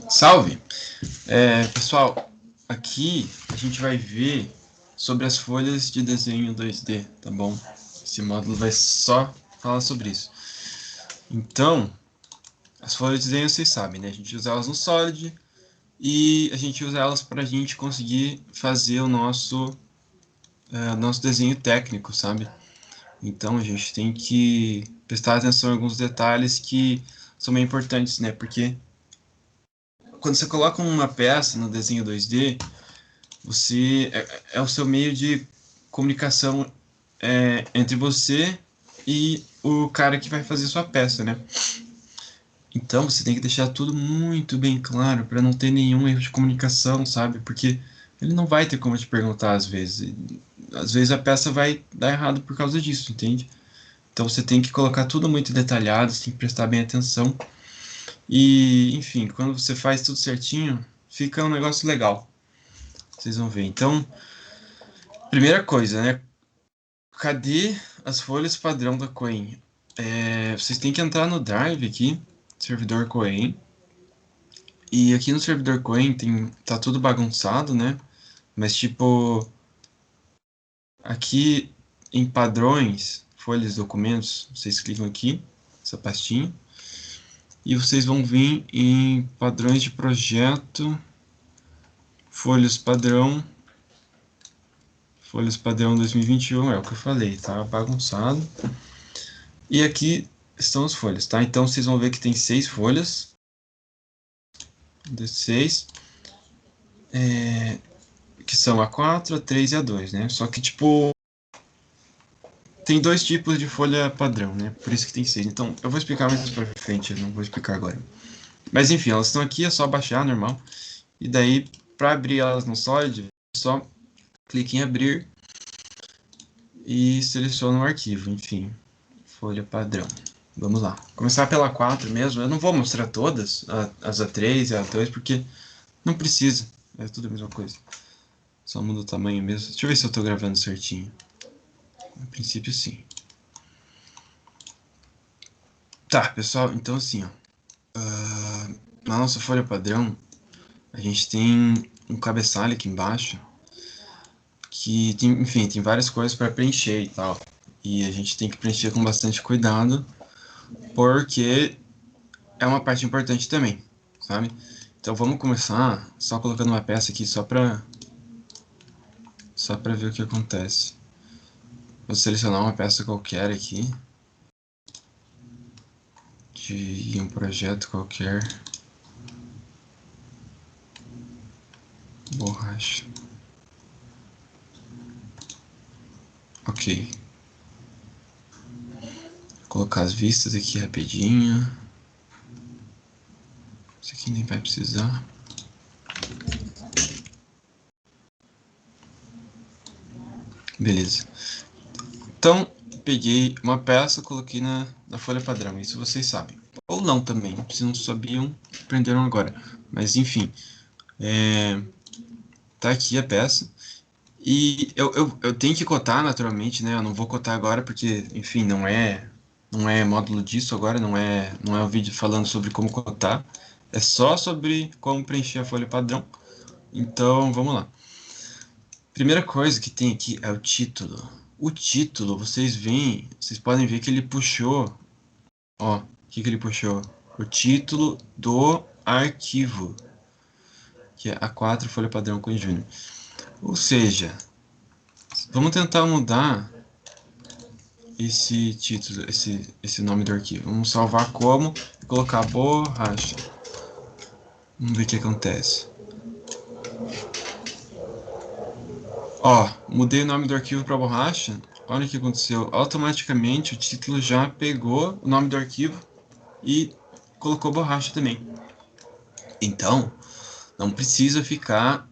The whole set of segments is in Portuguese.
Salve! Pessoal, aqui a gente vai ver sobre as folhas de desenho 2D, tá bom? Esse módulo vai só falar sobre isso. Então, as folhas de desenho vocês sabem, né? A gente usa elas no Solid e a gente usa elas para a gente conseguir fazer o nosso desenho técnico, sabe? Então a gente tem que prestar atenção em alguns detalhes que são bem importantes, né? Porque quando você coloca uma peça no desenho 2D, você é o seu meio de comunicação entre você e o cara que vai fazer sua peça, né? Então você tem que deixar tudo muito bem claro para não ter nenhum erro de comunicação, sabe? Porque ele não vai ter como te perguntar às vezes. Às vezes a peça vai dar errado por causa disso, entende? Então você tem que colocar tudo muito detalhado, você tem que prestar bem atenção. E, enfim, quando você faz tudo certinho, fica um negócio legal. Vocês vão ver. Então, primeira coisa, né? Cadê as folhas padrão da Coin? Vocês têm que entrar no Drive aqui, servidor Coin. E aqui no servidor Coin tá tudo bagunçado, né? Mas tipo, aqui em padrões, folhas, documentos, vocês clicam aqui, essa pastinha. E vocês vão vir em padrões de projeto, folhas padrão 2021, é o que eu falei, tá bagunçado. E aqui estão as folhas, tá? Então vocês vão ver que tem 6 folhas. 6, que são a 4, a 3 e a 2, né? Só que, tipo, tem dois tipos de folha padrão, né? Por isso que tem 6. Então, eu vou explicar mais pra frente, eu não vou explicar agora. Mas, enfim, elas estão aqui, é só baixar, normal. E daí, para abrir elas no Solid, só clique em abrir e seleciona o arquivo, enfim, folha padrão. Vamos lá. Começar pela 4 mesmo. Eu não vou mostrar todas, as A3 e a 2, porque não precisa. É tudo a mesma coisa. Só muda o tamanho mesmo. Deixa eu ver se eu tô gravando certinho. A princípio, sim. Tá, pessoal. Então, assim, ó. Na nossa folha padrão, a gente tem um cabeçalho aqui embaixo que, enfim, tem várias coisas para preencher e tal. E a gente tem que preencher com bastante cuidado, porque é uma parte importante também, sabe? Então vamos começar só colocando uma peça aqui só para ver o que acontece. Vou selecionar uma peça qualquer aqui de um projeto qualquer. Borracha. Ok. Vou colocar as vistas aqui rapidinho. Isso aqui nem vai precisar. Beleza. Então, peguei uma peça, coloquei na folha padrão. Isso vocês sabem. Ou não também. Se não sabiam, aprenderam agora. Mas enfim. Tá aqui a peça. E eu tenho que cotar naturalmente, né? Eu não vou cotar agora porque, enfim, não é módulo disso agora, não é um vídeo falando sobre como cotar. É só sobre como preencher a folha padrão. Então, vamos lá. Primeira coisa que tem aqui é o título. O título, vocês podem ver que ele puxou, ó, o que ele puxou? O título do arquivo, que é A4 folha padrão com Júnior. Ou seja, vamos tentar mudar esse título, esse nome do arquivo. Vamos salvar como e colocar borracha. Vamos ver o que acontece. Ó, mudei o nome do arquivo para borracha. Olha o que aconteceu. Automaticamente o título já pegou o nome do arquivo e colocou borracha também. Então, não precisa ficar...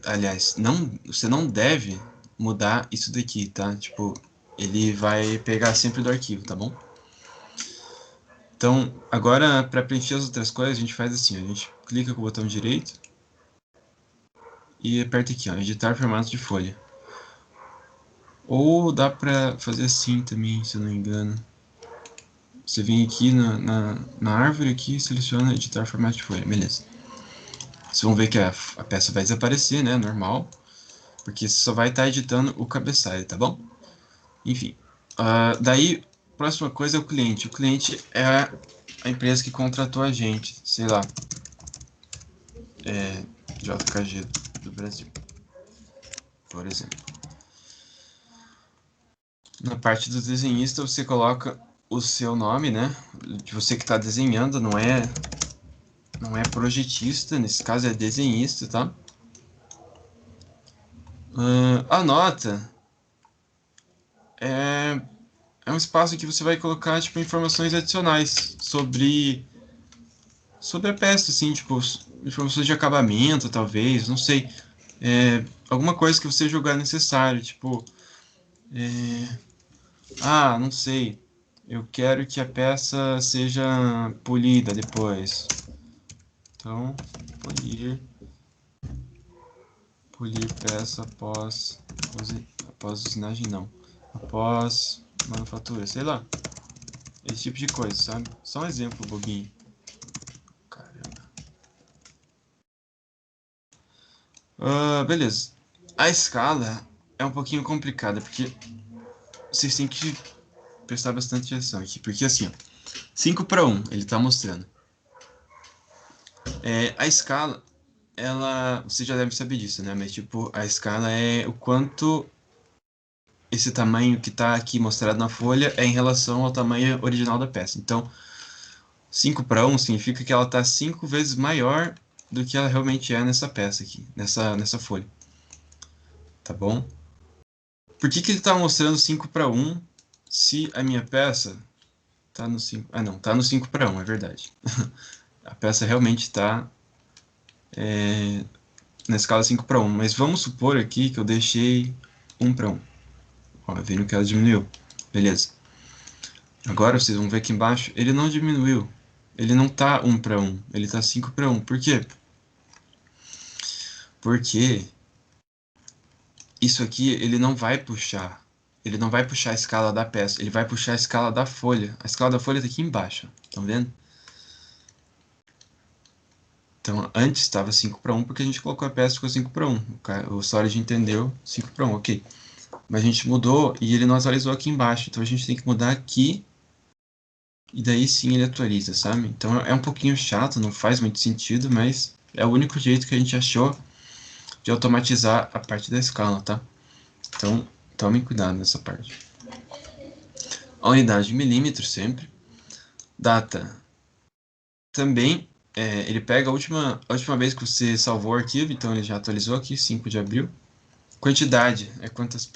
aliás, você não deve mudar isso daqui, tá? Tipo, ele vai pegar sempre do arquivo, tá bom? Então, agora, para preencher as outras coisas, a gente faz assim, a gente clica com o botão direito e aperta aqui, ó, editar formato de folha. Ou dá para fazer assim também, se eu não me engano. Você vem aqui na árvore aqui, seleciona editar formato de folha, beleza. Vocês vão ver que a peça vai desaparecer, né, normal, porque você só vai estar editando o cabeçalho, tá bom? Enfim, daí, próxima coisa é o cliente. O cliente é a empresa que contratou a gente, sei lá, JKG do Brasil, por exemplo. Na parte do desenhista, você coloca o seu nome, né? De você que está desenhando, não é projetista, nesse caso é desenhista, tá? A nota é, é um espaço que você vai colocar tipo, informações adicionais sobre a peça, assim, tipo, informações de acabamento, talvez, não sei. Alguma coisa que você julgar necessário, tipo, não sei, eu quero que a peça seja polida depois. Então, polir peça após usinagem, não. Após manufatura, sei lá. Esse tipo de coisa, sabe? Só um exemplo, bobinho. Caramba. Beleza. A escala é um pouquinho complicada, porque vocês têm que prestar bastante atenção aqui. Porque assim, ó, 5:1, ele tá mostrando. A escala, você já deve saber disso, né? Mas tipo, a escala é o quanto esse tamanho que está aqui mostrado na folha é em relação ao tamanho original da peça. Então, 5:1 significa que ela está 5 vezes maior do que ela realmente é nessa peça aqui, nessa folha. Tá bom? Por que ele está mostrando 5:1 se a minha peça está no 5... Ah, não, está no 5:1, é verdade. A peça realmente está na escala 5:1, mas vamos supor aqui que eu deixei 1:1. Ó, vendo que ela diminuiu. Beleza. Agora vocês vão ver aqui embaixo, ele não diminuiu. Ele não tá 1:1, ele tá 5:1. Por quê? Porque isso aqui ele não vai puxar. Ele não vai puxar a escala da peça, ele vai puxar a escala da folha. A escala da folha tá aqui embaixo, estão vendo? Então antes estava 5:1 porque a gente colocou a peça e ficou 5:1. O storage entendeu 5:1, ok. Mas a gente mudou e ele não atualizou aqui embaixo. Então a gente tem que mudar aqui e daí sim ele atualiza, sabe? Então é um pouquinho chato, não faz muito sentido, mas é o único jeito que a gente achou de automatizar a parte da escala, tá? Então tomem cuidado nessa parte. A unidade de milímetros sempre. Data também, ele pega a última vez que você salvou o arquivo, então ele já atualizou aqui, 5 de abril. Quantidade é quantas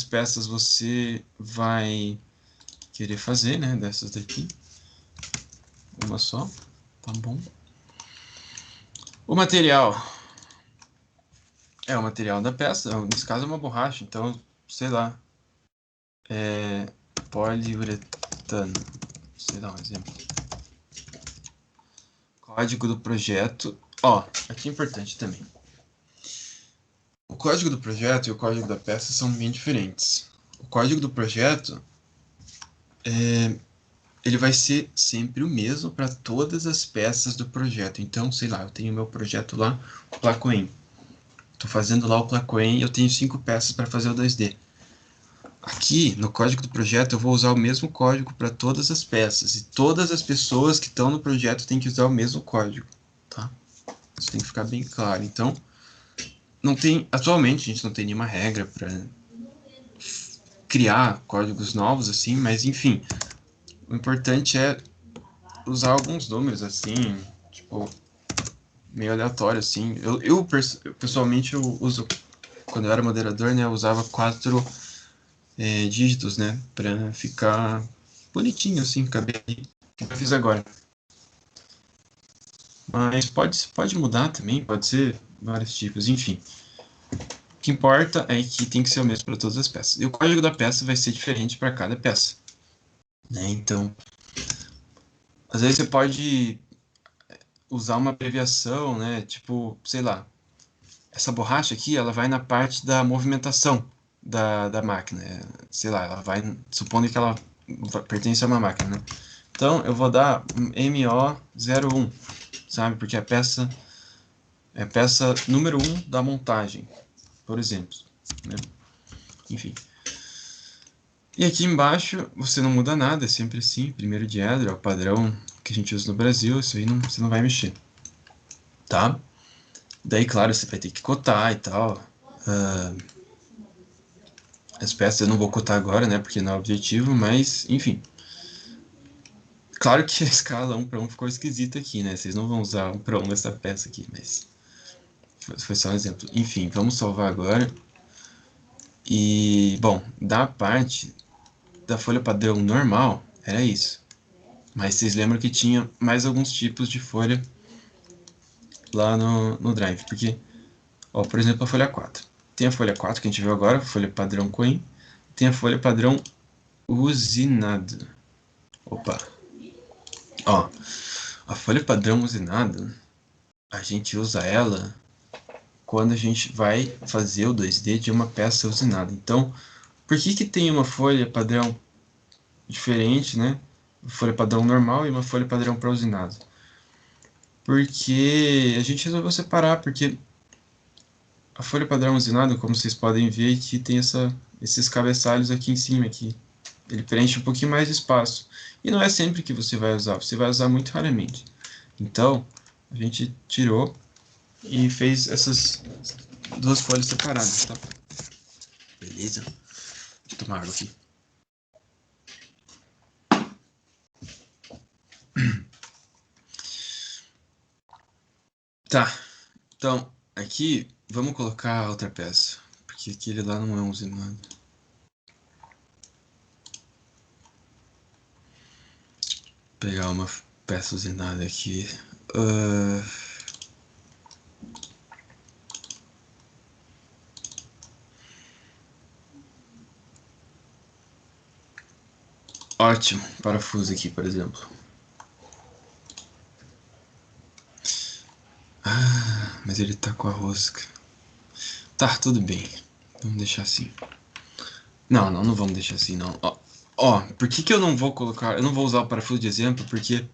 peças você vai querer fazer, né, dessas daqui. Uma só, tá bom. O material é o material da peça, nesse caso é uma borracha, então, sei lá, poliuretano, sei lá, um exemplo. Código do projeto, aqui é importante também. O código do projeto e o código da peça são bem diferentes. O código do projeto, ele vai ser sempre o mesmo para todas as peças do projeto. Então, sei lá, eu tenho meu projeto lá, o Placoen. Estou fazendo lá o Placoen e eu tenho 5 peças para fazer o 2D. Aqui, no código do projeto, eu vou usar o mesmo código para todas as peças. E todas as pessoas que estão no projeto têm que usar o mesmo código, tá? Isso tem que ficar bem claro. Então, atualmente a gente não tem nenhuma regra para criar códigos novos, assim, mas enfim, o importante é usar alguns números, assim, tipo, meio aleatório, assim. Eu pessoalmente, eu uso, quando eu era moderador, né, eu usava 4 dígitos, né, pra ficar bonitinho, assim, cabelo. Que eu fiz agora. Mas pode mudar também, pode ser vários tipos, enfim. O que importa é que tem que ser o mesmo para todas as peças. E o código da peça vai ser diferente para cada peça, né? Então, às vezes você pode usar uma abreviação, né? Tipo, sei lá, essa borracha aqui, ela vai na parte da movimentação da máquina. Sei lá, ela vai, supondo que ela pertence a uma máquina, né? Então, eu vou dar MO01, sabe? Porque é a peça número 1 da montagem, por exemplo, né? Enfim. E aqui embaixo você não muda nada, é sempre assim, primeiro diedro, é o padrão que a gente usa no Brasil, isso aí não, você não vai mexer, tá? Daí, claro, você vai ter que cotar e tal. As peças eu não vou cotar agora, né, porque não é o objetivo, mas, enfim. Claro que a escala 1 para 1 ficou esquisita aqui, né? Vocês não vão usar 1 para 1 nessa peça aqui, mas foi só um exemplo. Enfim, vamos salvar agora. E, bom, da parte da folha padrão normal, era isso. Mas vocês lembram que tinha mais alguns tipos de folha lá no Drive, porque, ó, por exemplo, a folha 4. Tem a folha 4 que a gente viu agora, a folha padrão Coin. Tem a folha padrão usinado. Opa. Ó, a folha padrão usinado, a gente usa ela quando a gente vai fazer o 2D de uma peça usinada. Então, por que que tem uma folha padrão diferente, né? Uma folha padrão normal e uma folha padrão para usinado? Porque a gente resolveu separar, porque a folha padrão usinado, como vocês podem ver, aqui tem esses cabeçalhos aqui em cima, aqui. Ele preenche um pouquinho mais de espaço. E não é sempre que você vai usar muito raramente. Então, a gente tirou e fez essas duas folhas separadas, tá? Beleza? Deixa eu tomar água aqui. Tá, então, aqui, vamos colocar a outra peça. Porque aquele lá não é um usinado. Vou pegar uma peça usinada aqui. Ótimo, parafuso aqui, por exemplo. Ah, mas ele tá com a rosca. Tá, tudo bem. Vamos deixar assim. Não vamos deixar assim, não. Ó, por que que eu não vou colocar... Eu não vou usar o parafuso de exemplo, porque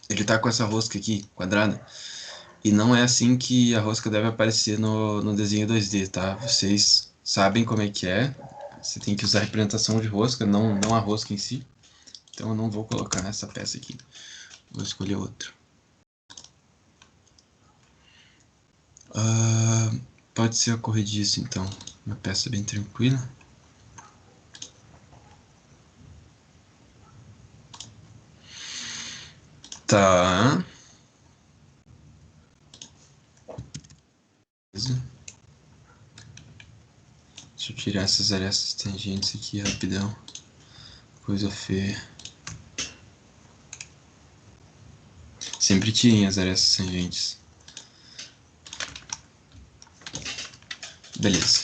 ele tá com essa rosca aqui, quadrada. E não é assim que a rosca deve aparecer no desenho 2D, tá? Vocês sabem como é que é. Você tem que usar a representação de rosca, não a rosca em si. Então eu não vou colocar essa peça aqui. Vou escolher outro. Pode ser a corrediça, então. Uma peça bem tranquila. Tá. Beleza. Deixa eu tirar essas arestas tangentes aqui rapidão. Coisa feia. Sempre tirem as arestas tangentes. Beleza.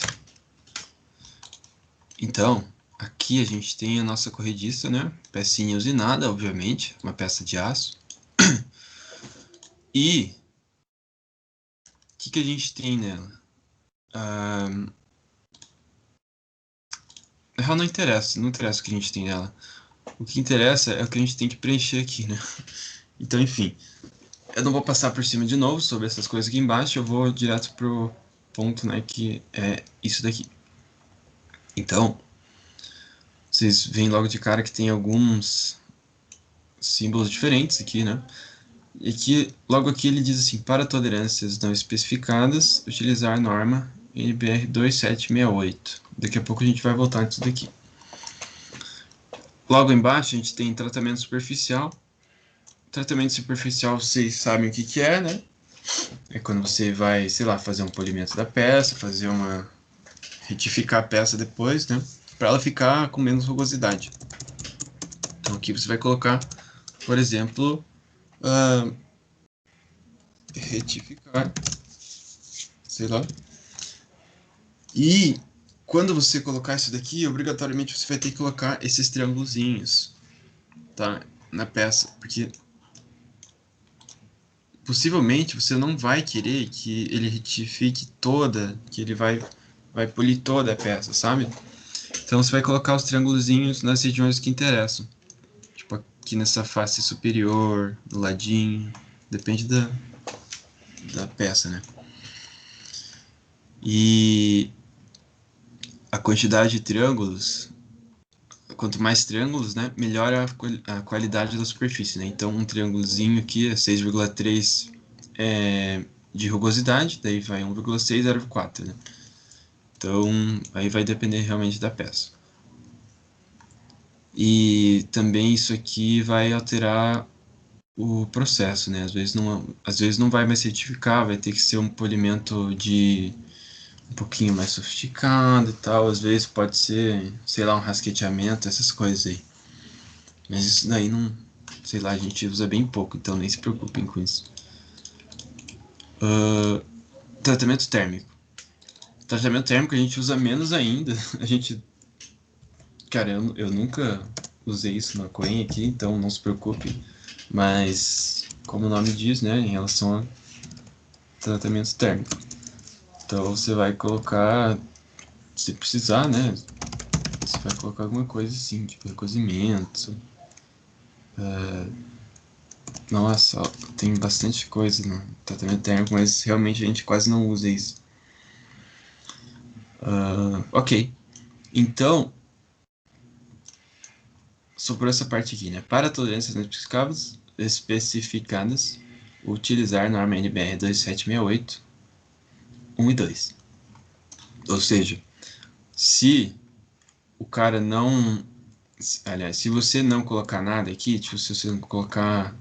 Então, aqui a gente tem a nossa corrediça, né? Pecinha usinada, obviamente. Uma peça de aço. E o que a gente tem nela? Na real, não interessa o que a gente tem nela. O que interessa é o que a gente tem que preencher aqui, né? Então, enfim, eu não vou passar por cima de novo sobre essas coisas aqui embaixo, eu vou direto pro ponto, né, que é isso daqui. Então, vocês veem logo de cara que tem alguns símbolos diferentes aqui, né? E aqui, logo aqui ele diz assim, para tolerâncias não especificadas, utilizar a norma NBR 2768. Daqui a pouco a gente vai voltar nisso daqui. Logo embaixo a gente tem tratamento superficial. Tratamento superficial, vocês sabem o que que é, né? É quando você vai, sei lá, fazer um polimento da peça, retificar a peça depois, né? Para ela ficar com menos rugosidade. Então aqui você vai colocar, por exemplo, retificar, sei lá. E quando você colocar isso daqui, obrigatoriamente você vai ter que colocar esses triângulozinhos, tá? Na peça, porque possivelmente você não vai querer que ele retifique toda, que ele vai polir toda a peça, sabe? Então você vai colocar os triângulozinhos nas regiões que interessam. Tipo aqui nessa face superior, do ladinho, depende da peça, né? E a quantidade de triângulos, quanto mais triângulos, né, melhor a qualidade da superfície, né? Então um triângulozinho aqui é 6,3 de rugosidade, daí vai 1,6, 0,4, né? Então aí vai depender realmente da peça. E também isso aqui vai alterar o processo, né? Às vezes não vai mais certificar, vai ter que ser um polimento de um pouquinho mais sofisticado e tal. Às vezes pode ser, sei lá, um rasqueteamento, essas coisas aí. Mas isso daí não, sei lá, a gente usa bem pouco, então nem se preocupem com isso. Tratamento térmico. Tratamento térmico a gente usa menos ainda. A gente, cara, eu nunca usei isso na Coen aqui, então não se preocupe. Mas, como o nome diz, né, em relação a tratamento térmico. Então você vai colocar, se precisar, né, você vai colocar alguma coisa assim, tipo recozimento. Nossa, ó, tem bastante coisa no tratamento térmico, mas realmente a gente quase não usa isso. Ok, então, sobre essa parte aqui, né? Para tolerâncias não especificadas, utilizar norma NBR 2768, 1 e 2. Ou seja, se o cara não. Aliás, se você não colocar nada aqui, tipo, se você não colocar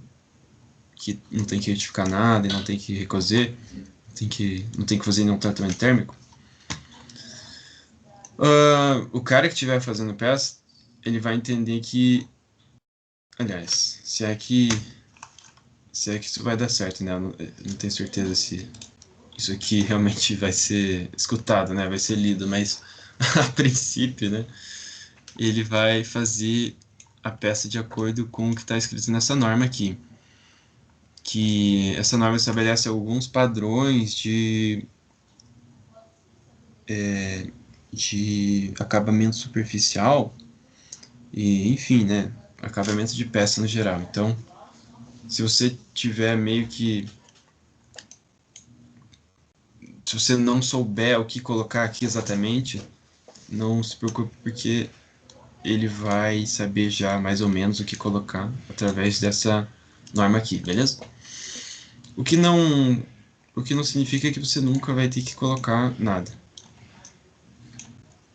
que não tem que retificar nada e não tem que recozer, não tem que fazer nenhum tratamento térmico, o cara que estiver fazendo peça, ele vai entender que, aliás, se é que isso vai dar certo, né? Eu não tenho certeza se isso aqui realmente vai ser escutado, né? Vai ser lido, mas a princípio, né? Ele vai fazer a peça de acordo com o que está escrito nessa norma aqui. Que essa norma estabelece alguns padrões de acabamento superficial e, enfim, né? Acabamento de peça no geral. Então, se você tiver meio que. Se você não souber o que colocar aqui exatamente, não se preocupe, porque ele vai saber já mais ou menos o que colocar através dessa norma aqui, beleza? O que não, o que não significa que você nunca vai ter que colocar nada.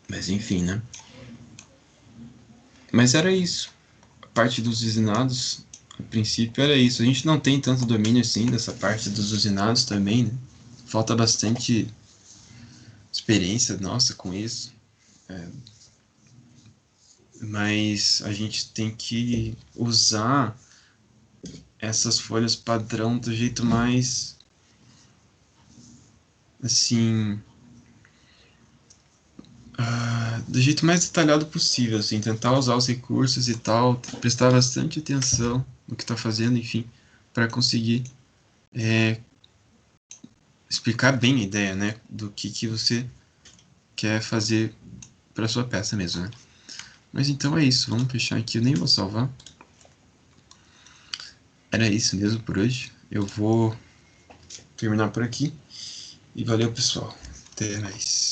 Mas enfim, né? Mas era isso. A parte dos usinados, a princípio era isso. A gente não tem tanto domínio assim dessa parte dos usinados também, né? Falta bastante experiência nossa com isso. Mas a gente tem que usar essas folhas padrão do jeito mais assim, do jeito mais detalhado possível, assim, tentar usar os recursos e tal, prestar bastante atenção no que está fazendo, enfim, para conseguir explicar bem a ideia, né, do que você quer fazer para sua peça mesmo, né. Mas então é isso, vamos fechar aqui, eu nem vou salvar. Era isso mesmo por hoje. Eu vou terminar por aqui e valeu, pessoal. Até mais.